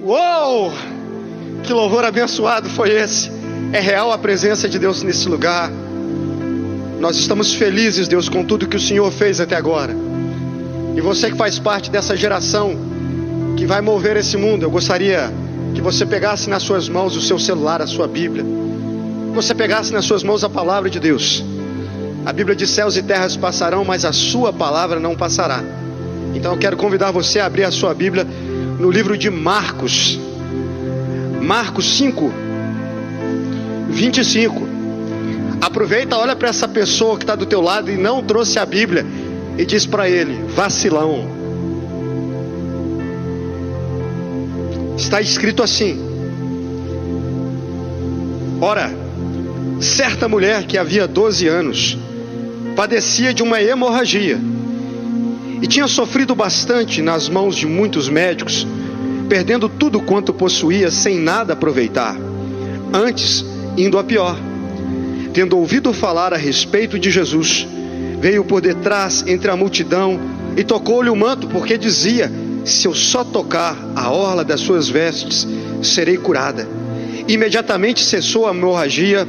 Uou! Que louvor abençoado foi esse! É real a presença de Deus nesse lugar. Nós estamos felizes, Deus, com tudo que o Senhor fez até agora. E você que faz parte dessa geração que vai mover esse mundo, eu gostaria que você pegasse nas suas mãos o seu celular, a sua Bíblia. Que você pegasse nas suas mãos a palavra de Deus. A Bíblia diz: céus e terras passarão, mas a sua palavra não passará. Então eu quero convidar você a abrir a sua Bíblia no livro de Marcos. Marcos 5, 25. Aproveita, olha para essa pessoa que está do teu lado e não trouxe a Bíblia e diz para ele: vacilão. Está escrito assim: ora, certa mulher que havia 12 anos padecia de uma hemorragia e tinha sofrido bastante nas mãos de muitos médicos, perdendo tudo quanto possuía sem nada aproveitar, antes indo a pior. Tendo ouvido falar a respeito de Jesus, veio por detrás entre a multidão e tocou-lhe o manto, porque dizia: se eu só tocar a orla das suas vestes, serei curada. Imediatamente cessou a hemorragia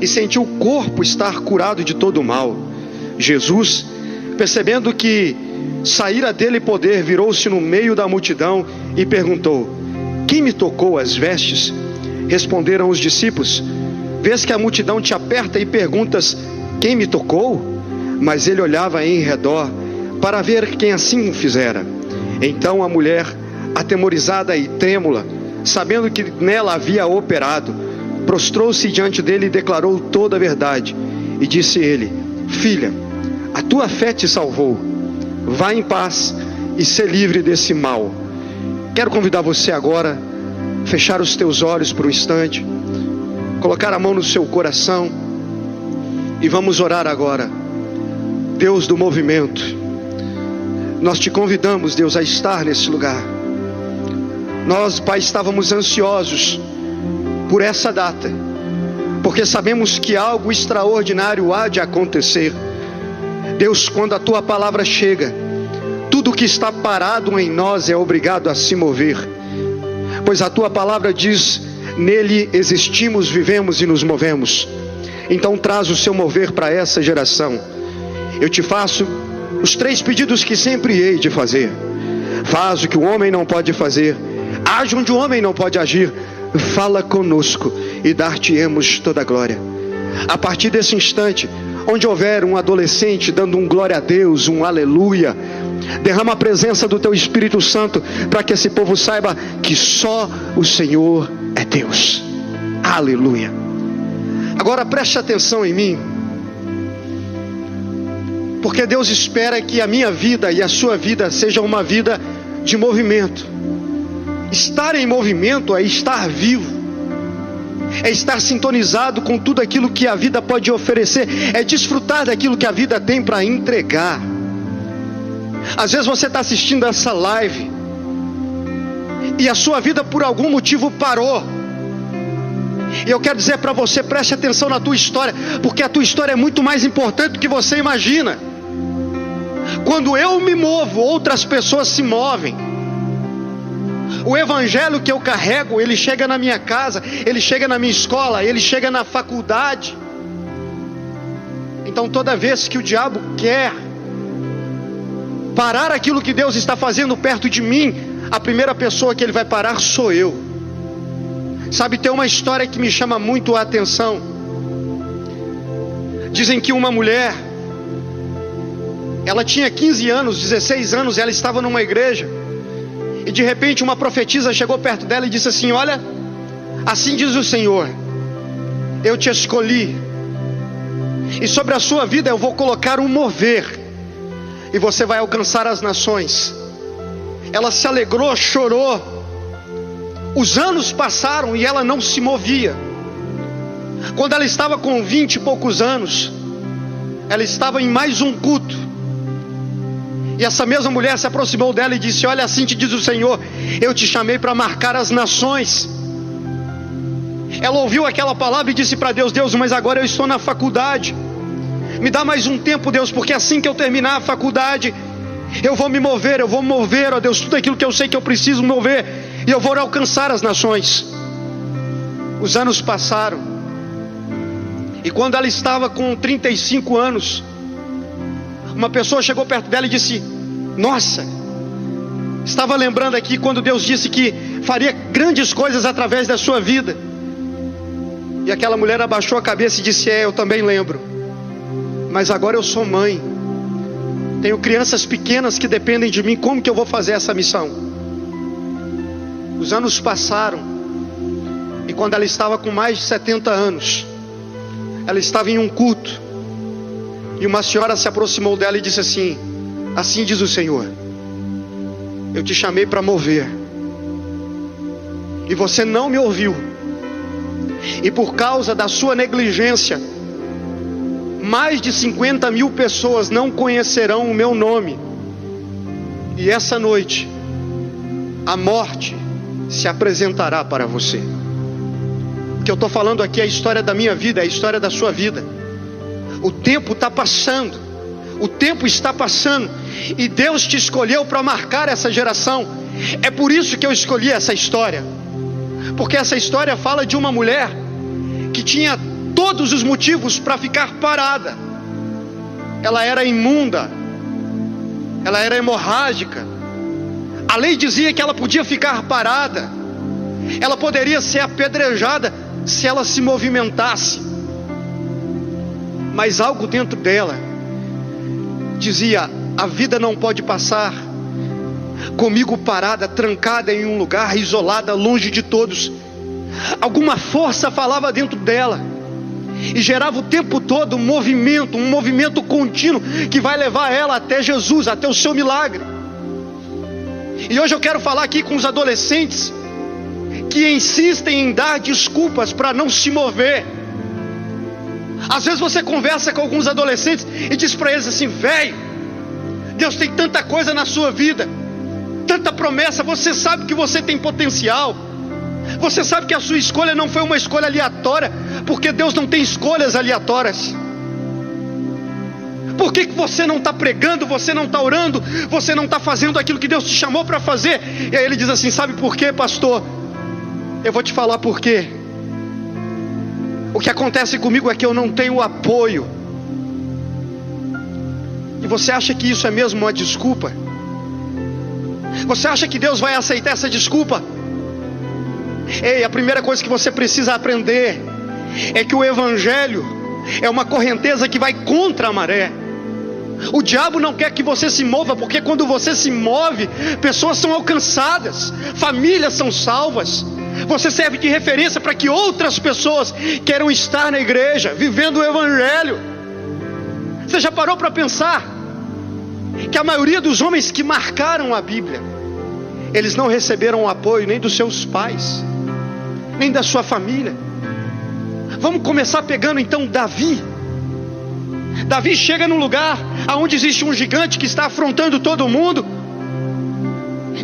e sentiu o corpo estar curado de todo o mal. Jesus, percebendo que saíra dele poder, virou-se no meio da multidão e perguntou: quem me tocou as vestes? Responderam os discípulos: vês que a multidão te aperta e perguntas: quem me tocou? Mas ele olhava em redor para ver quem assim fizera. Então a mulher, atemorizada e trêmula, sabendo que nela havia operado, prostrou-se diante dele e declarou toda a verdade. E disse ele: filha, a tua fé te salvou. Vá em paz e ser livre desse mal. Quero convidar você agora a fechar os teus olhos por um instante, colocar a mão no seu coração e vamos orar agora. Deus do movimento, nós te convidamos, Deus, a estar nesse lugar. Nós, Pai, estávamos ansiosos por essa data, porque sabemos que algo extraordinário há de acontecer. Deus, quando a tua palavra chega, tudo que está parado em nós é obrigado a se mover, pois a tua palavra diz: nele existimos, vivemos e nos movemos. Então traz o seu mover para essa geração. Eu te faço os 3 pedidos que sempre hei de fazer. Faz o que o homem não pode fazer, age onde o homem não pode agir, fala conosco e dar-te-emos toda a glória. A partir desse instante, onde houver um adolescente dando um glória a Deus, um aleluia, derrama a presença do teu Espírito Santo para que esse povo saiba que só o Senhor é Deus. Aleluia. Agora preste atenção em mim, porque Deus espera que a minha vida e a sua vida seja uma vida de movimento. Estar em movimento é estar vivo, é estar sintonizado com tudo aquilo que a vida pode oferecer, é desfrutar daquilo que a vida tem para entregar. Às vezes você está assistindo essa live e a sua vida por algum motivo parou. E eu quero dizer para você: preste atenção na tua história, porque a tua história é muito mais importante do que você imagina. Quando eu me movo, outras pessoas se movem. O evangelho que eu carrego, ele chega na minha casa, ele chega na minha escola, ele chega na faculdade. Então toda vez que o diabo quer parar aquilo que Deus está fazendo perto de mim, a primeira pessoa que ele vai parar sou eu. Sabe, tem uma história que me chama muito a atenção. Dizem que uma mulher, ela tinha 15 anos, 16 anos, ela estava numa igreja, e de repente uma profetisa chegou perto dela e disse assim: olha, assim diz o Senhor, eu te escolhi, e sobre a sua vida eu vou colocar um mover, e você vai alcançar as nações. Ela se alegrou, chorou. Os anos passaram e ela não se movia. Quando ela estava com 20 e poucos anos, ela estava em mais um culto, e essa mesma mulher se aproximou dela e disse: olha, assim te diz o Senhor, eu te chamei para marcar as nações. Ela ouviu aquela palavra e disse para Deus: Deus, mas agora eu estou na faculdade, me dá mais um tempo, Deus, porque assim que eu terminar a faculdade, eu vou me mover, ó Deus, tudo aquilo que eu sei que eu preciso mover, e eu vou alcançar as nações. Os anos passaram, e quando ela estava com 35 anos, uma pessoa chegou perto dela e disse: nossa, estava lembrando aqui quando Deus disse que faria grandes coisas através da sua vida. E aquela mulher abaixou a cabeça e disse: eu também lembro, mas agora eu sou mãe, tenho crianças pequenas que dependem de mim, como que eu vou fazer essa missão? Os anos passaram, e quando ela estava com mais de 70 anos, ela estava em um culto, e uma senhora se aproximou dela e disse assim: assim diz o Senhor, eu te chamei para mover, e você não me ouviu, e por causa da sua negligência, mais de 50 mil pessoas não conhecerão o meu nome, e essa noite a morte se apresentará para você. O que eu estou falando aqui é a história da minha vida, é a história da sua vida. O tempo está passando, o tempo está passando, e Deus te escolheu para marcar essa geração. É por isso que eu escolhi essa história, porque essa história fala de uma mulher que tinha todos os motivos para ficar parada. Ela era imunda, ela era hemorrágica, a lei dizia que ela podia ficar parada, ela poderia ser apedrejada se ela se movimentasse, mas algo dentro dela dizia: a vida não pode passar comigo parada, trancada em um lugar, isolada, longe de todos. Alguma força falava dentro dela e gerava o tempo todo um movimento contínuo que vai levar ela até Jesus, até o seu milagre. E hoje eu quero falar aqui com os adolescentes que insistem em dar desculpas para não se mover. Às vezes você conversa com alguns adolescentes e diz para eles assim: velho, Deus tem tanta coisa na sua vida, tanta promessa, você sabe que você tem potencial, você sabe que a sua escolha não foi uma escolha aleatória, porque Deus não tem escolhas aleatórias. Por que você não está pregando, você não está orando, você não está fazendo aquilo que Deus te chamou para fazer? E aí ele diz assim: sabe por quê, pastor? Eu vou te falar por quê. O que acontece comigo é que eu não tenho apoio. E você acha que isso é mesmo uma desculpa? Você acha que Deus vai aceitar essa desculpa? Ei, a primeira coisa que você precisa aprender é que o evangelho é uma correnteza que vai contra a maré. O diabo não quer que você se mova, porque quando você se move, pessoas são alcançadas, famílias são salvas. Você serve de referência para que outras pessoas queiram estar na igreja, vivendo o evangelho. Você já parou para pensar que a maioria dos homens que marcaram a Bíblia, eles não receberam o apoio nem dos seus pais, nem da sua família? Vamos começar pegando então Davi. Davi chega num lugar onde existe um gigante que está afrontando todo mundo.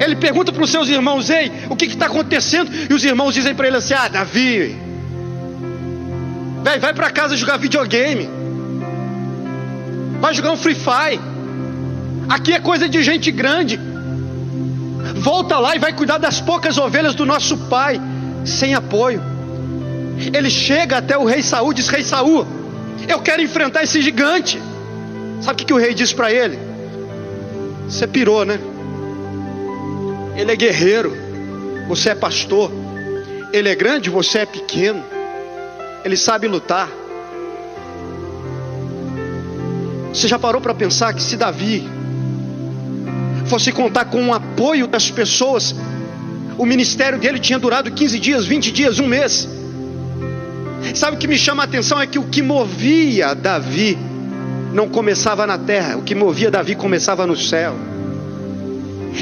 Ele pergunta para os seus irmãos: ei, o que está acontecendo? E os irmãos dizem para ele assim: ah, Davi, vai para casa jogar videogame, vai jogar um Free Fire, aqui é coisa de gente grande, volta lá e vai cuidar das poucas ovelhas do nosso pai. Sem apoio. Ele chega até o rei Saul e diz: rei Saul, eu quero enfrentar esse gigante. Sabe o que o rei diz para ele? Você pirou, né? Ele é guerreiro, você é pastor. Ele é grande, você é pequeno. Ele sabe lutar. Você já parou para pensar que se Davi fosse contar com o apoio das pessoas, o ministério dele tinha durado 15 dias, 20 dias, um mês? Sabe o que me chama a atenção é que o que movia Davi não começava na terra, o que movia Davi começava no céu.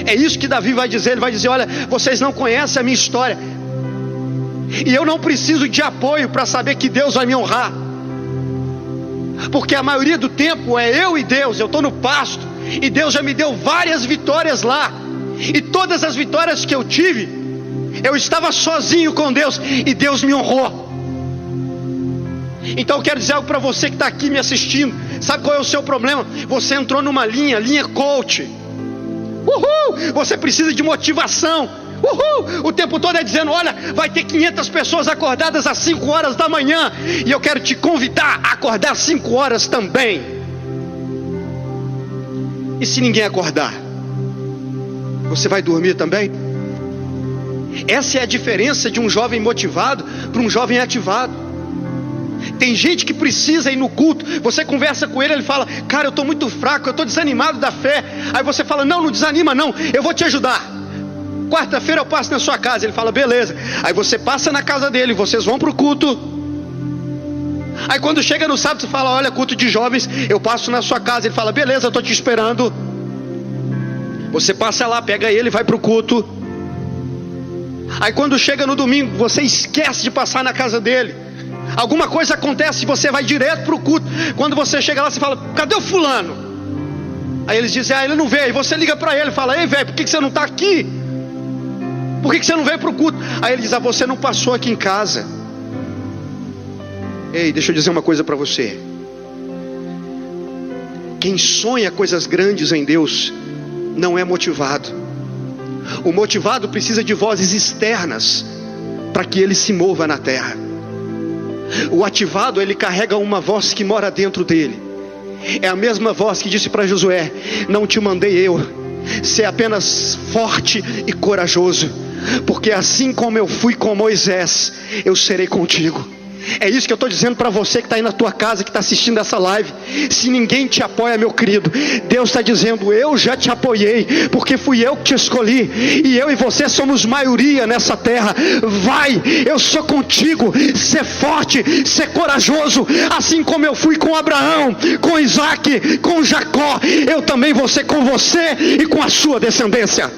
É isso que Davi vai dizer. Ele vai dizer: olha, vocês não conhecem a minha história, e eu não preciso de apoio para saber que Deus vai me honrar, porque a maioria do tempo é eu e Deus. Eu estou no pasto e Deus já me deu várias vitórias lá, e todas as vitórias que eu tive, eu estava sozinho com Deus e Deus me honrou. Então eu quero dizer algo para você que está aqui me assistindo. Sabe qual é o seu problema? Você entrou numa linha coach. Você precisa de motivação. O tempo todo é dizendo: olha, vai ter 500 pessoas acordadas às 5 horas da manhã, e eu quero te convidar a acordar às 5 horas também. E se ninguém acordar, você vai dormir também? Essa é a diferença de um jovem motivado para um jovem ativado. Tem gente que precisa ir no culto, você conversa com ele, ele fala: cara, eu estou muito fraco, eu estou desanimado da fé. Aí você fala: não desanima não, eu vou te ajudar. Quarta-feira eu passo na sua casa. Ele fala: beleza. Aí você passa na casa dele, vocês vão para o culto. Aí quando chega no sábado, você fala: olha, culto de jovens, eu passo na sua casa. Ele fala: beleza, eu estou te esperando. Você passa lá, pega ele, vai para o culto. Aí quando chega no domingo, você esquece de passar na casa dele. Alguma coisa acontece e você vai direto para o culto. Quando você chega lá, você fala: cadê o fulano? Aí eles dizem: ele não veio. Aí você liga para ele e fala: ei velho, por que você não está aqui? Por que você não veio para o culto? Aí ele diz: você não passou aqui em casa. Ei, deixa eu dizer uma coisa para você. Quem sonha coisas grandes em Deus não é motivado. O motivado precisa de vozes externas para que ele se mova na terra. O ativado, ele carrega uma voz que mora dentro dele. É a mesma voz que disse para Josué: não te mandei eu, ser apenas forte e corajoso, porque assim como eu fui com Moisés, eu serei contigo. É isso que eu estou dizendo para você que está aí na tua casa, que está assistindo essa live. Se ninguém te apoia, meu querido, Deus está dizendo: eu já te apoiei, porque fui eu que te escolhi, e eu e você somos maioria nessa terra. Vai, eu sou contigo. Ser forte, ser corajoso, assim como eu fui com Abraão, com Isaac, com Jacó, eu também vou ser com você e com a sua descendência.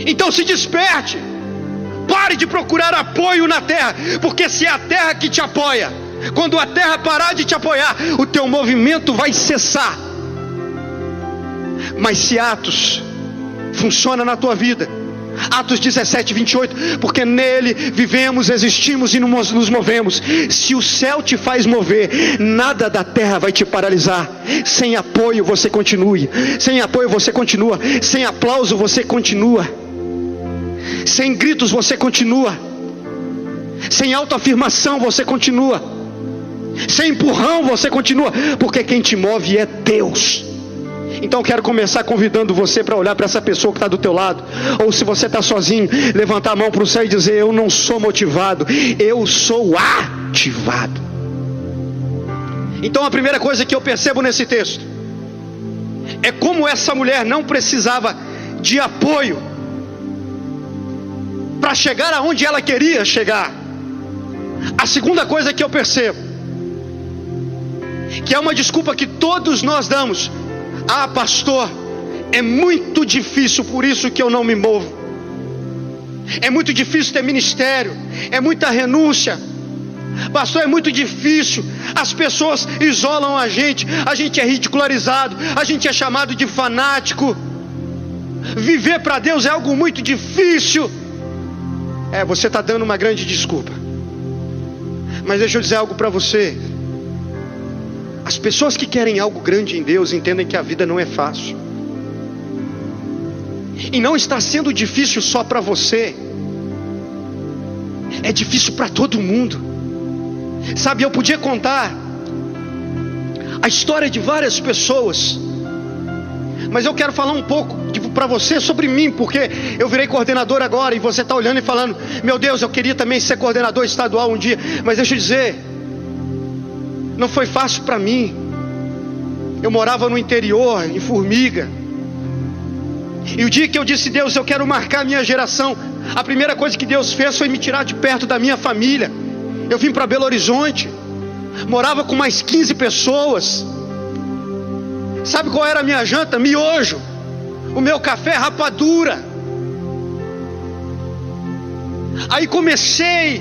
Então se desperte. Pare de procurar apoio na terra, porque se é a terra que te apoia, quando a terra parar de te apoiar, o teu movimento vai cessar. Mas se Atos funciona na tua vida, Atos 17, 28, porque nele vivemos, existimos e nos movemos. Se o céu te faz mover, nada da terra vai te paralisar. Sem apoio você continue, sem apoio você continua, sem aplauso você continua, sem gritos você continua, sem autoafirmação você continua, sem empurrão você continua, porque quem te move é Deus. Então eu quero começar convidando você para olhar para essa pessoa que está do teu lado, ou se você está sozinho, levantar a mão para o céu e dizer: eu não sou motivado, eu sou ativado. Então a primeira coisa que eu percebo nesse texto é como essa mulher não precisava de apoio para chegar aonde ela queria chegar. A segunda coisa que eu percebo, que é uma desculpa que todos nós damos: ah, pastor, é muito difícil, por isso que eu não me movo. É muito difícil ter ministério, é muita renúncia. Pastor, é muito difícil, as pessoas isolam a gente é ridicularizado, a gente é chamado de fanático. Viver para Deus é algo muito difícil. Você está dando uma grande desculpa. Mas deixa eu dizer algo para você. As pessoas que querem algo grande em Deus entendem que a vida não é fácil. E não está sendo difícil só para você. É difícil para todo mundo. Sabe, eu podia contar a história de várias pessoas, mas eu quero falar um pouco para você sobre mim, porque eu virei coordenador agora, e você está olhando e falando: meu Deus, eu queria também ser coordenador estadual um dia. Mas deixa eu dizer, não foi fácil para mim. Eu morava no interior, em Formiga, e o dia que eu disse: Deus, eu quero marcar a minha geração, a primeira coisa que Deus fez foi me tirar de perto da minha família. Eu vim para Belo Horizonte, morava com mais 15 pessoas. Sabe qual era a minha janta? Miojo. O meu café, rapadura. Aí comecei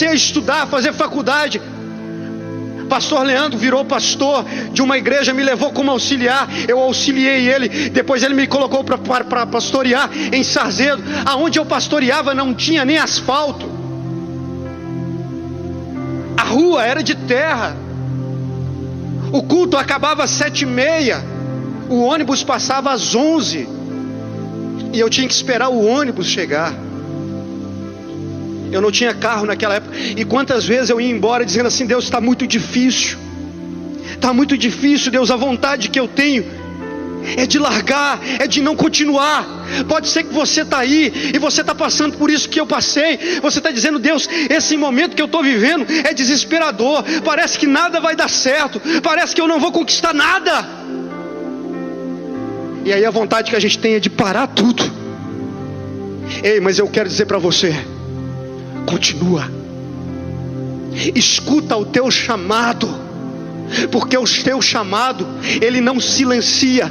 a estudar, a fazer faculdade. Pastor Leandro virou pastor de uma igreja, me levou como auxiliar. Eu auxiliei ele, depois ele me colocou para pastorear em Sarzedo. Aonde eu pastoreava não tinha nem asfalto, a rua era de terra. O culto acabava às 7h30, o ônibus passava às 11h. E eu tinha que esperar o ônibus chegar. Eu não tinha carro naquela época. E quantas vezes eu ia embora dizendo assim: Deus, está muito difícil. Está muito difícil, Deus. A vontade que eu tenho é de largar, é de não continuar. Pode ser que você está aí e você está passando por isso que eu passei. Você está dizendo: Deus, esse momento que eu estou vivendo é desesperador. Parece que nada vai dar certo. Parece que eu não vou conquistar nada. E aí a vontade que a gente tem é de parar tudo. Ei, mas eu quero dizer para você: continua. Escuta o teu chamado, porque o teu chamado, ele não silencia.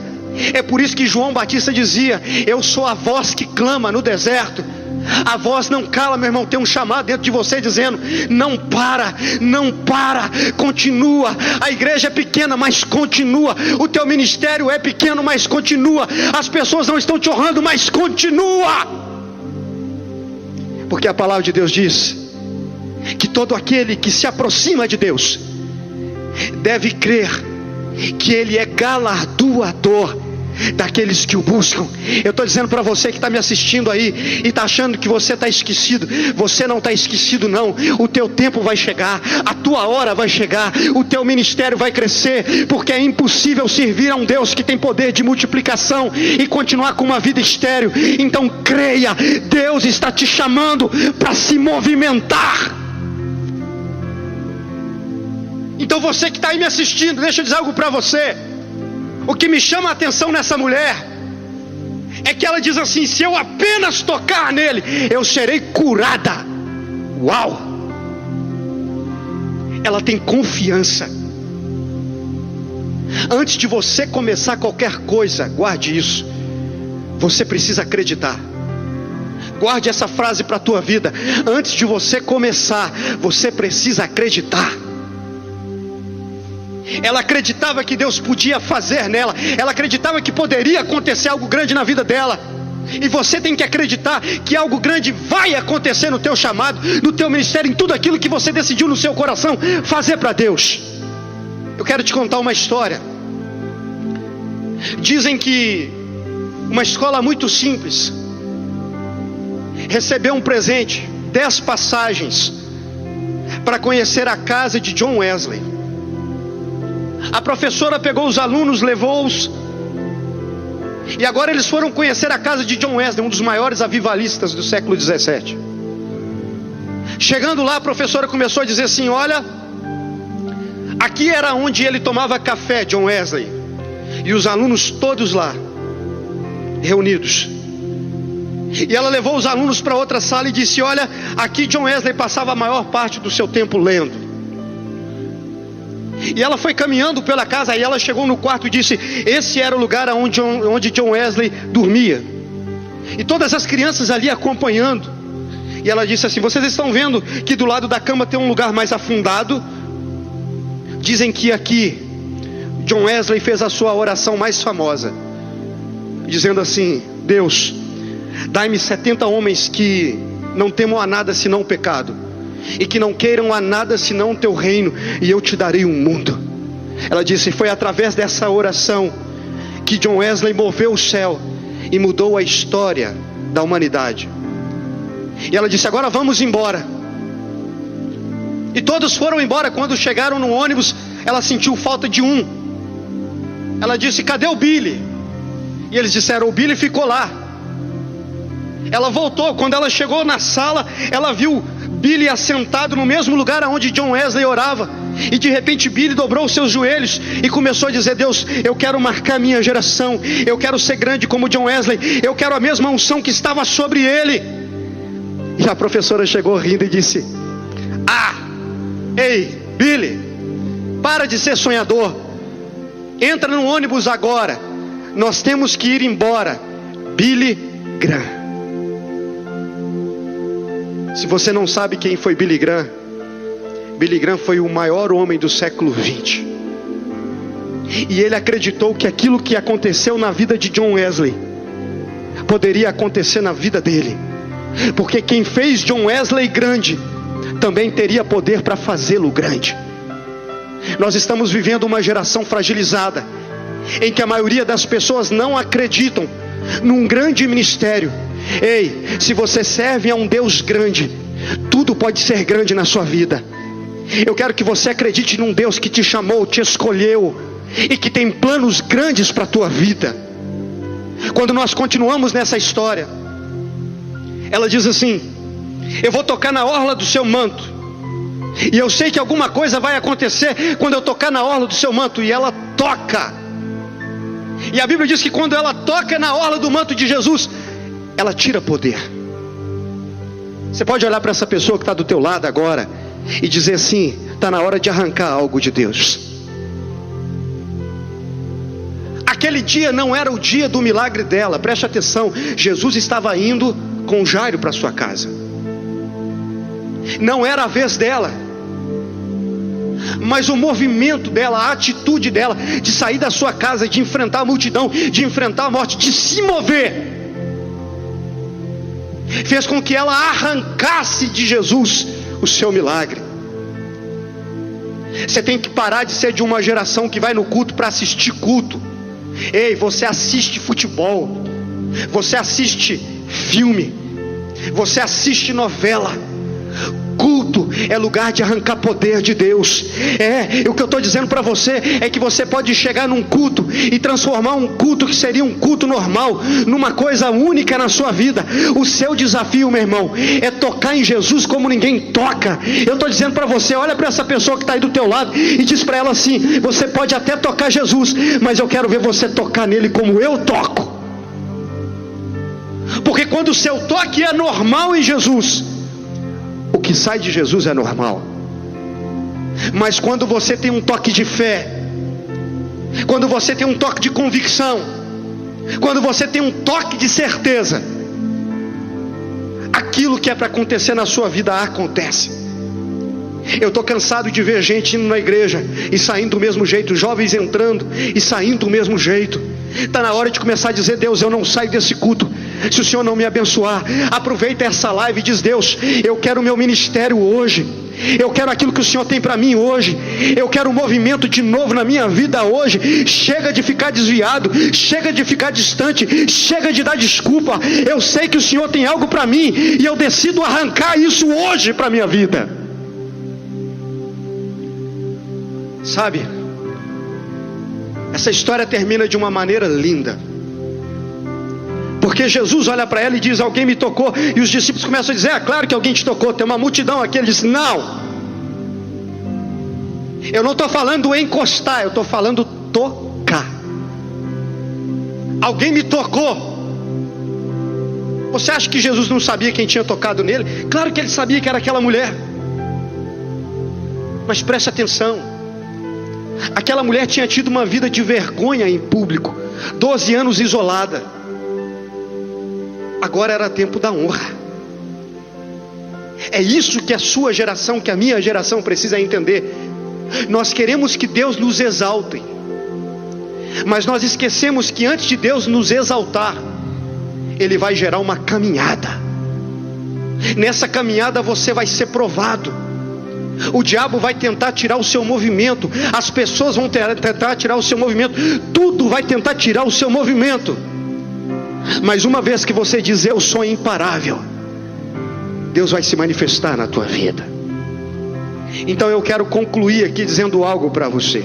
É por isso que João Batista dizia: eu sou a voz que clama no deserto. A voz não cala, meu irmão. Tem um chamado dentro de você dizendo: não para, não para, continua. A igreja é pequena, mas continua. O teu ministério é pequeno, mas continua. As pessoas não estão te honrando, mas continua. Porque a palavra de Deus diz que todo aquele que se aproxima de Deus deve crer que Ele é galardoador daqueles que o buscam. Eu estou dizendo para você que está me assistindo aí e está achando que você está esquecido. Você não está esquecido, não. O teu tempo vai chegar, a tua hora vai chegar, o teu ministério vai crescer, porque é impossível servir a um Deus que tem poder de multiplicação e continuar com uma vida estéril. Então creia, Deus está te chamando para se movimentar. Então você que está aí me assistindo, deixa eu dizer algo para você. O que me chama a atenção nessa mulher é que ela diz assim: se eu apenas tocar nele, eu serei curada. Uau! Ela tem confiança. Antes de você começar qualquer coisa, guarde isso. Você precisa acreditar. Guarde essa frase para a tua vida. Antes de você começar, você precisa acreditar. Ela acreditava que Deus podia fazer nela. Ela acreditava que poderia acontecer algo grande na vida dela. E você tem que acreditar que algo grande vai acontecer no teu chamado, no teu ministério, em tudo aquilo que você decidiu no seu coração fazer para Deus. Eu quero te contar uma história. Dizem que uma escola muito simples recebeu um presente, 10 passagens para conhecer a casa de John Wesley. A professora pegou os alunos, levou-os, e agora eles foram conhecer a casa de John Wesley, um dos maiores avivalistas do século 17. Chegando lá, a professora começou a dizer assim: olha, aqui era onde ele tomava café, John Wesley. E os alunos todos lá, reunidos. E ela levou os alunos para outra sala e disse: olha, aqui John Wesley passava a maior parte do seu tempo lendo. E ela foi caminhando pela casa, e ela chegou no quarto e disse: esse era o lugar onde John Wesley dormia. E todas as crianças ali acompanhando. E ela disse assim: vocês estão vendo que do lado da cama tem um lugar mais afundado? Dizem que aqui John Wesley fez a sua oração mais famosa, dizendo assim: Deus, dai-me 70 homens que não temam a nada senão o pecado, e que não queiram a nada senão o teu reino, e eu te darei um mundo. Ela disse: foi através dessa oração que John Wesley moveu o céu e mudou a história da humanidade. E ela disse: agora vamos embora. E todos foram embora. Quando chegaram no ônibus, ela sentiu falta de um. Ela disse: cadê o Billy? E eles disseram: o Billy ficou lá. Ela voltou. Quando ela chegou na sala, ela viu Billy assentado no mesmo lugar onde John Wesley orava. E de repente Billy dobrou os seus joelhos e começou a dizer: Deus, eu quero marcar minha geração, eu quero ser grande como John Wesley, eu quero a mesma unção que estava sobre ele. E a professora chegou rindo e disse: ei, Billy, para de ser sonhador, entra no ônibus agora, nós temos que ir embora. Billy Graham. Se você não sabe quem foi Billy Graham, Billy Graham foi o maior homem do século 20. E ele acreditou que aquilo que aconteceu na vida de John Wesley poderia acontecer na vida dele, porque quem fez John Wesley grande também teria poder para fazê-lo grande. Nós estamos vivendo uma geração fragilizada, em que a maioria das pessoas não acreditam num grande ministério. Ei, se você serve a um Deus grande, tudo pode ser grande na sua vida. Eu quero que você acredite num Deus que te chamou, te escolheu e que tem planos grandes para a tua vida. Quando nós continuamos nessa história, ela diz assim: eu vou tocar na orla do seu manto, e eu sei que alguma coisa vai acontecer quando eu tocar na orla do seu manto. E ela toca, e a Bíblia diz que quando ela toca na orla do manto de Jesus, ela tira poder. Você pode olhar para essa pessoa que está do teu lado agora e dizer assim: está na hora de arrancar algo de Deus. Aquele dia não era o dia do milagre dela, preste atenção. Jesus estava indo com Jairo para sua casa, não era a vez dela, mas o movimento dela, a atitude dela de sair da sua casa, de enfrentar a multidão, de enfrentar a morte, de se mover, fez com que ela arrancasse de Jesus o seu milagre. Você tem que parar de ser de uma geração que vai no culto para assistir culto. Ei, você assiste futebol, você assiste filme, você assiste novela. Culto é lugar de arrancar poder de Deus. O que eu estou dizendo para você é que você pode chegar num culto e transformar um culto que seria um culto normal numa coisa única na sua vida. O seu desafio, meu irmão, é tocar em Jesus como ninguém toca. Eu estou dizendo para você: olha para essa pessoa que está aí do teu lado e diz para ela assim: você pode até tocar Jesus, mas eu quero ver você tocar nele como eu toco. Porque quando o seu toque é normal em Jesus, o que sai de Jesus é normal. Mas quando você tem um toque de fé, quando você tem um toque de convicção, quando você tem um toque de certeza, aquilo que é para acontecer na sua vida acontece. Eu estou cansado de ver gente indo na igreja e saindo do mesmo jeito, jovens entrando e saindo do mesmo jeito. Está na hora de começar a dizer: Deus, eu não saio desse culto se o Senhor não me abençoar. Aproveita essa live e diz: Deus, eu quero o meu ministério hoje, eu quero aquilo que o Senhor tem para mim hoje, eu quero um movimento de novo na minha vida hoje. Chega de ficar desviado, chega de ficar distante, chega de dar desculpa. Eu sei que o Senhor tem algo para mim e eu decido arrancar isso hoje para a minha vida. Sabe, essa história termina de uma maneira linda, porque Jesus olha para ela e diz: alguém me tocou. E os discípulos começam a dizer: é claro que alguém te tocou, tem uma multidão aqui. Ele diz: não, eu não estou falando encostar, eu estou falando tocar. Alguém me tocou. Você acha que Jesus não sabia quem tinha tocado nele? Claro que ele sabia que era aquela mulher. Mas preste atenção, aquela mulher tinha tido uma vida de vergonha em público, 12 anos isolada. Agora era tempo da honra. É isso que a sua geração, que a minha geração precisa entender. Nós queremos que Deus nos exalte, mas nós esquecemos que antes de Deus nos exaltar, Ele vai gerar uma caminhada. Nessa caminhada você vai ser provado. O diabo vai tentar tirar o seu movimento, as pessoas vão tentar tirar o seu movimento, tudo vai tentar tirar o seu movimento. Mas uma vez que você diz: eu sou imparável, Deus vai se manifestar na tua vida. Então eu quero concluir aqui dizendo algo para você.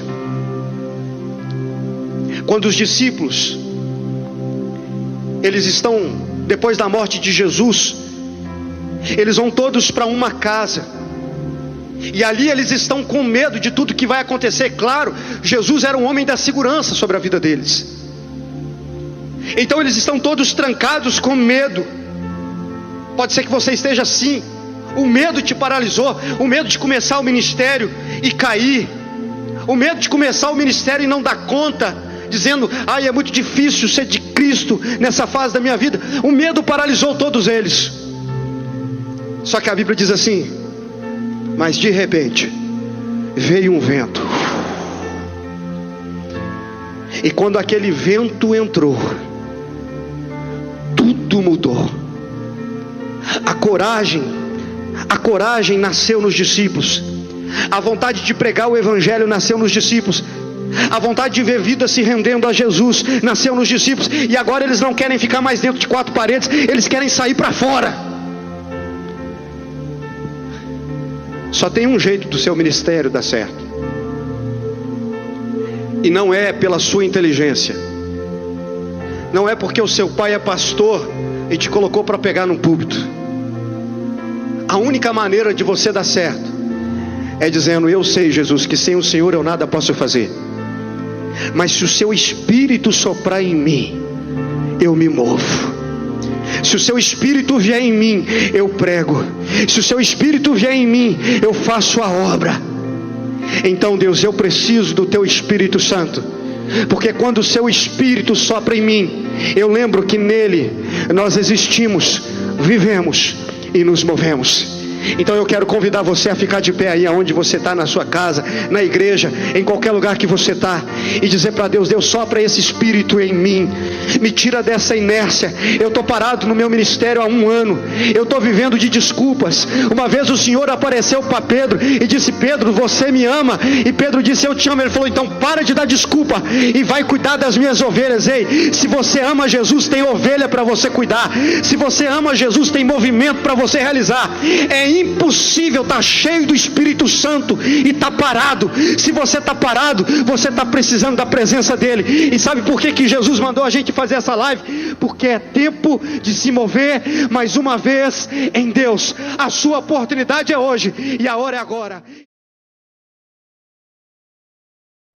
Quando os discípulos, eles estão, depois da morte de Jesus, eles vão todos para uma casa, e ali eles estão com medo de tudo que vai acontecer. Claro, Jesus era um homem da segurança sobre a vida deles. Então eles estão todos trancados com medo. Pode ser que você esteja assim. O medo te paralisou, o medo de começar o ministério e cair, o medo de começar o ministério e não dar conta, dizendo: ai, é muito difícil ser de Cristo nessa fase da minha vida. O medo paralisou todos eles. Só que a Bíblia diz assim: mas de repente veio um vento, e quando aquele vento entrou, tudo mudou. A coragem nasceu nos discípulos, a vontade de pregar o evangelho nasceu nos discípulos, A vontade de ver vida se rendendo a Jesus nasceu nos discípulos, e agora eles não querem ficar mais dentro de quatro paredes, eles querem sair para fora. Só tem um jeito do seu ministério dar certo, e não é pela sua inteligência, não é porque o seu pai é pastor e te colocou para pegar no púlpito. A única maneira de você dar certo é dizendo: eu sei, Jesus, que sem o Senhor eu nada posso fazer, mas se o seu Espírito soprar em mim, eu me movo. Se o seu Espírito vier em mim, eu prego. Se o seu Espírito vier em mim, eu faço a obra. Então, Deus, eu preciso do teu Espírito Santo, porque quando o seu Espírito sopra em mim, eu lembro que nele nós existimos, vivemos e nos movemos. Então eu quero convidar você a ficar de pé aí aonde você está, na sua casa, na igreja, em qualquer lugar que você está, e dizer para Deus: Deus, sopra esse Espírito em mim, me tira dessa inércia. Eu estou parado no meu ministério há 1 ano, eu estou vivendo de desculpas. Uma vez o Senhor apareceu para Pedro e disse: Pedro, você me ama? E Pedro disse: eu te amo. Ele falou: então para de dar desculpa e vai cuidar das minhas ovelhas. Ei, se você ama Jesus, tem ovelha para você cuidar. Se você ama Jesus, tem movimento para você realizar. É impossível estar cheio do Espírito Santo e estar parado. Se você está parado, você está precisando da presença dele. E sabe por que Jesus mandou a gente fazer essa live? Porque é tempo de se mover mais uma vez em Deus. A sua oportunidade é hoje e a hora é agora.